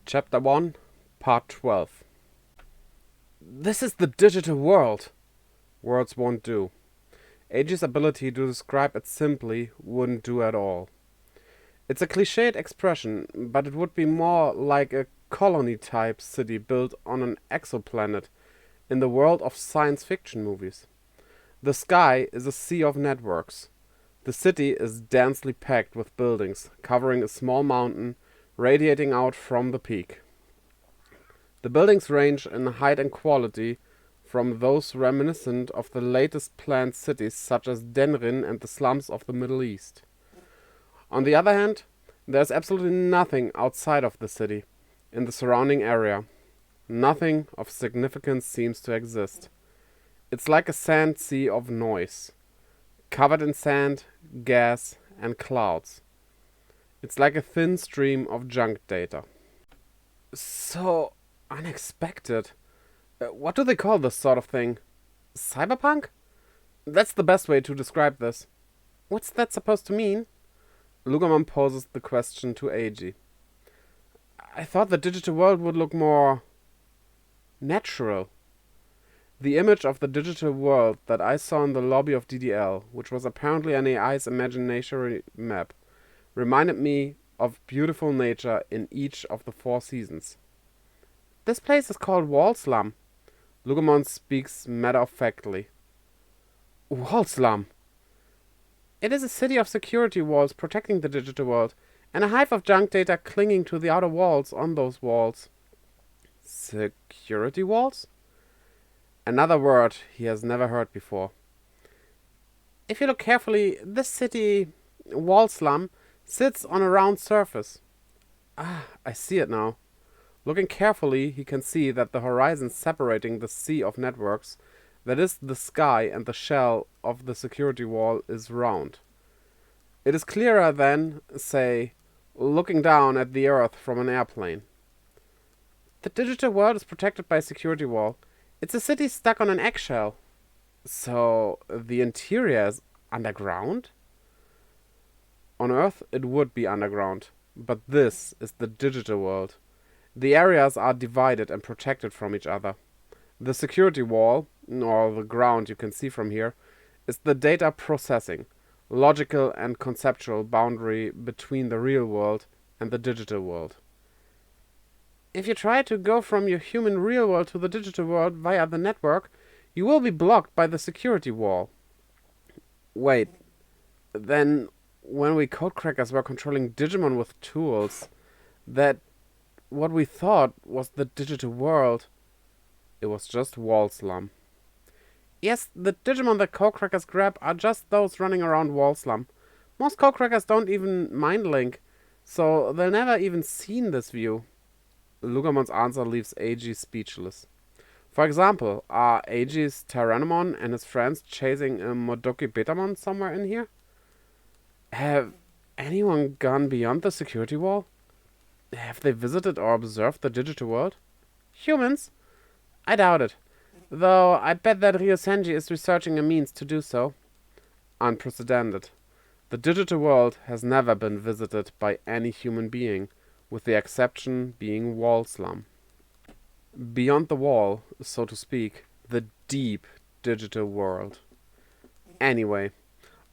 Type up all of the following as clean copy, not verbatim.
Chapter 1, Part 12. This is the digital world. Words won't do. Eiji's ability to describe it simply wouldn't do at all. It's a cliched expression, but it would be more like a colony-type city built on an exoplanet in the world of science fiction movies. The sky is a sea of networks. The city is densely packed with buildings, covering a small mountain radiating out from the peak. The buildings range in height and quality from those reminiscent of the latest planned cities such as Denrin and the slums of the Middle East. On the other hand, there's absolutely nothing outside of the city, in the surrounding area. Nothing of significance seems to exist. It's like a sand sea of noise, covered in sand, gas, and clouds. It's like a thin stream of junk data. So unexpected. What do they call this sort of thing? Cyberpunk? That's the best way to describe this. What's that supposed to mean? Lugamon poses the question to Eiji. I thought the digital world would look more natural. The image of the digital world that I saw in the lobby of DDL, which was apparently an AI's imaginary map, reminded me of beautiful nature in each of the 4 seasons. This place is called Wall Slum. Lugamon speaks matter-of-factly. Wall Slum? It is a city of security walls protecting the digital world, and a hive of junk data clinging to the outer walls on those walls. Security walls? Another word he has never heard before. If you look carefully, this city, Wall Slum, sits on a round surface. Ah, I see it now. Looking carefully, he can see that the horizon separating the sea of networks, that is the sky and the shell of the security wall, is round. It is clearer than, say, looking down at the Earth from an airplane. The digital world is protected by a security wall. It's a city stuck on an eggshell. So, the interior is underground? On Earth, it would be underground, but this is the digital world. The areas are divided and protected from each other. The security wall, or the ground you can see from here, is the data processing, logical and conceptual boundary between the real world and the digital world. If you try to go from your human real world to the digital world via the network, you will be blocked by the security wall. Wait, then when we codecrackers were controlling Digimon with tools, that what we thought was the digital world, it was just Wall Slum. Yes, the Digimon that codecrackers grab are just those running around Wall Slum. Most codecrackers don't even mind Link, so they'll never even seen this view. Lugamon's answer leaves Eiji speechless. For example, are Eiji's Tyrannomon and his friends chasing a Modoki Betamon somewhere in here? Have anyone gone beyond the security wall? Have they visited or observed the digital world? Humans? I doubt it. Though I bet that Ryosenji is researching a means to do so. Unprecedented. The digital world has never been visited by any human being, with the exception being Wall Slum. Beyond the wall, so to speak, the deep digital world. Anyway,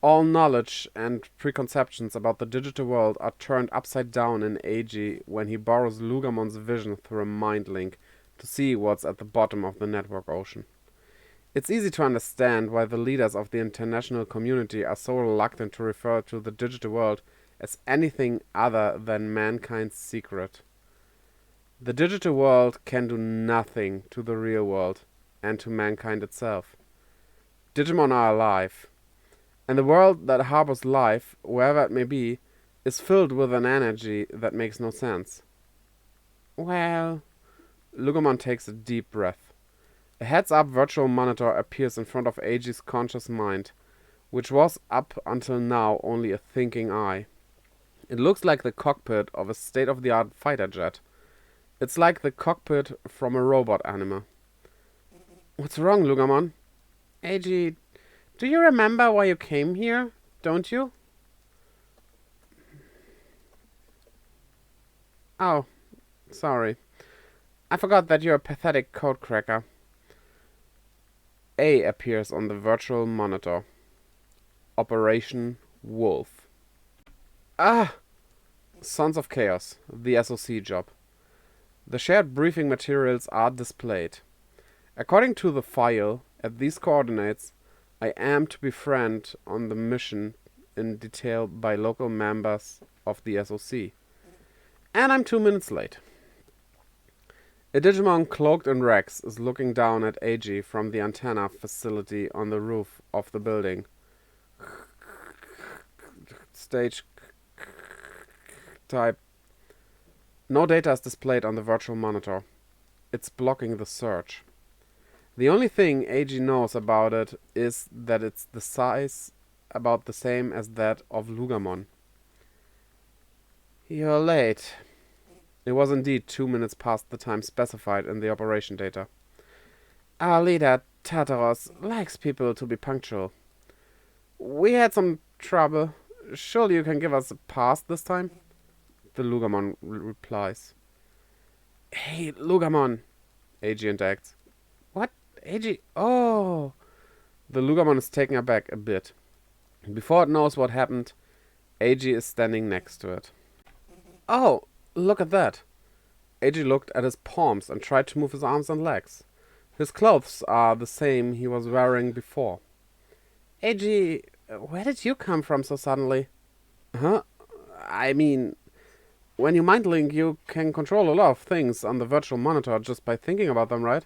all knowledge and preconceptions about the digital world are turned upside down in Eiji when he borrows Lugamon's vision through a mind link to see what's at the bottom of the network ocean. It's easy to understand why the leaders of the international community are so reluctant to refer to the digital world as anything other than mankind's secret. The digital world can do nothing to the real world and to mankind itself. Digimon are alive, and the world that harbors life, wherever it may be, is filled with an energy that makes no sense. Well, Lugamon takes a deep breath. A heads-up virtual monitor appears in front of Eiji's conscious mind, which was up until now only a thinking eye. It looks like the cockpit of a state-of-the-art fighter jet. It's like the cockpit from a robot anime. What's wrong, Lugamon? Eiji, do you remember why you came here, don't you? Oh, Sorry. I forgot that you're a pathetic code cracker. A appears on the virtual monitor. Operation Wolf. Ah! Sons of Chaos, the SOC job. The shared briefing materials are displayed. According to the file, at these coordinates, I am to befriend on the mission in detail by local members of the SOC. And I'm 2 minutes late. A Digimon cloaked in rags is looking down at Eiji from the antenna facility on the roof of the building. Stage type. No data is displayed on the virtual monitor. It's blocking the search. The only thing Eiji knows about it is that it's the size about the same as that of Lugamon. You're late. It was indeed 2 minutes past the time specified in the operation data. Our leader, Tartaros, likes people to be punctual. We had some trouble. Surely you can give us a pass this time? The Lugamon replies. Hey, Lugamon, Eiji interacts. What? Eiji? Oh! The Lugamon is taken aback a bit. Before it knows what happened, Eiji is standing next to it. Oh, look at that. Eiji looked at his palms and tried to move his arms and legs. His clothes are the same he was wearing before. Eiji, where did you come from so suddenly? Huh? I mean, when you mind link, you can control a lot of things on the virtual monitor just by thinking about them, right?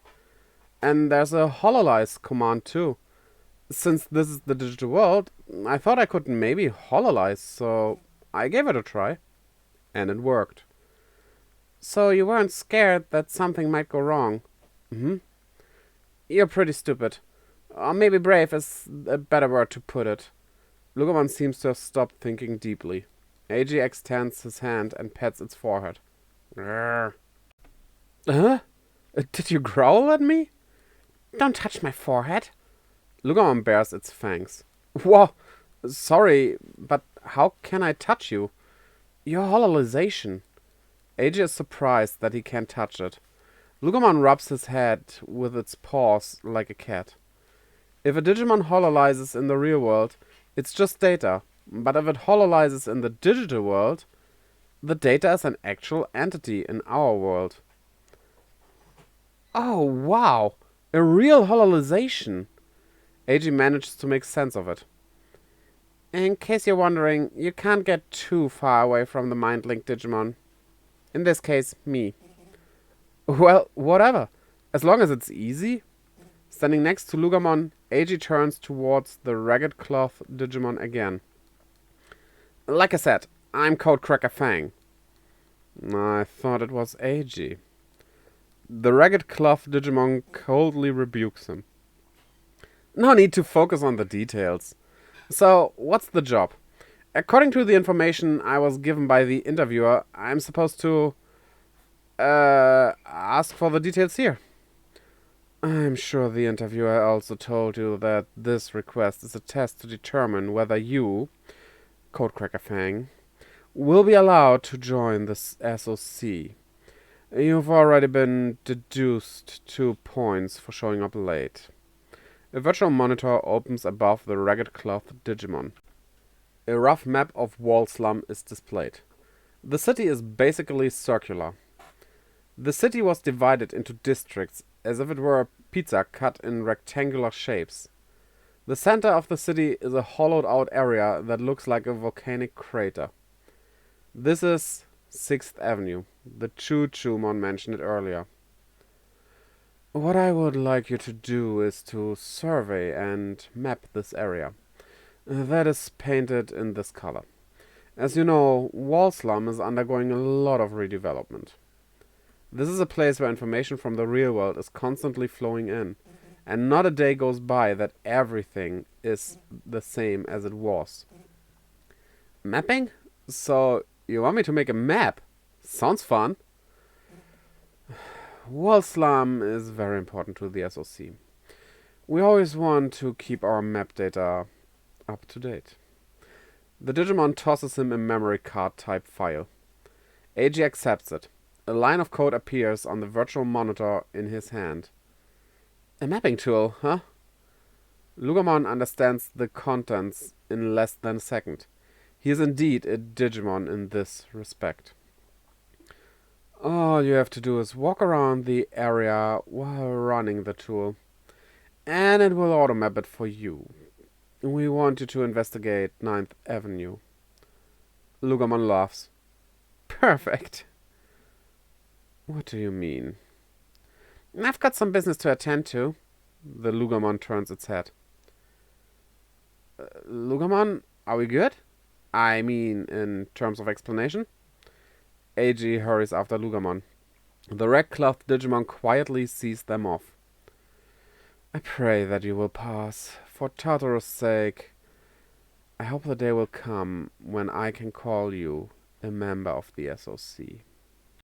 And there's a hololize command too. Since this is the digital world, I thought I could maybe hololize, so I gave it a try. And it worked. So you weren't scared that something might go wrong? Mm-hmm. You're pretty stupid. Or maybe brave is a better word to put it. Lugamon seems to have stopped thinking deeply. Eiji extends his hand and pats its forehead. Grrr. Huh? Did you growl at me? Don't touch my forehead. Lugamon bares its fangs. Whoa, sorry, but how can I touch you? Your hololization. Eiji is surprised that he can't touch it. Lugamon rubs his head with its paws like a cat. If a Digimon hololizes in the real world, it's just data. But if it hololizes in the digital world, the data is an actual entity in our world. Oh, wow! A real hololization! Eiji manages to make sense of it. In case you're wondering, you can't get too far away from the mind-linked Digimon. In this case, me. Well, whatever. As long as it's easy. Standing next to Lugamon, Eiji turns towards the ragged cloth Digimon again. Like I said, I'm Code Cracker Fang. I thought it was Eiji. The ragged cloth Digimon coldly rebukes him. No need to focus on the details. So, what's the job? According to the information I was given by the interviewer, I'm supposed to ask for the details here. I'm sure the interviewer also told you that this request is a test to determine whether you, Codecracker Fang, will be allowed to join the SOC. You've already been deduced 2 points for showing up late. A virtual monitor opens above the ragged cloth Digimon. A rough map of Wall Slum is displayed. The city is basically circular. The city was divided into districts as if it were a pizza cut in rectangular shapes. The center of the city is a hollowed out area that looks like a volcanic crater. This is 6th Avenue. The Choo-Choo-mon mentioned it earlier. What I would like you to do is to survey and map this area. That is painted in this color. As you know, Wall Slum is undergoing a lot of redevelopment. This is a place where information from the real world is constantly flowing in, and not a day goes by that everything is the same as it was. Mapping? So, you want me to make a map? Sounds fun. Wall Slum is very important to the SOC. We always want to keep our map data up to date. The Digimon tosses him a memory card type file. Eiji accepts it. A line of code appears on the virtual monitor in his hand. A mapping tool, huh? Lugomon understands the contents in less than a second. He is indeed a Digimon in this respect. All you have to do is walk around the area while running the tool, and it will automap it for you. We want you to investigate 9th Avenue. Lugomon laughs. Perfect. What do you mean? I've got some business to attend to. The Lugomon turns its head. Lugomon, are we good? I mean, in terms of explanation? Eiji hurries after Lugomon. The red-clothed Digimon quietly sees them off. I pray that you will pass. For Tartaru's sake, I hope the day will come when I can call you a member of the SOC.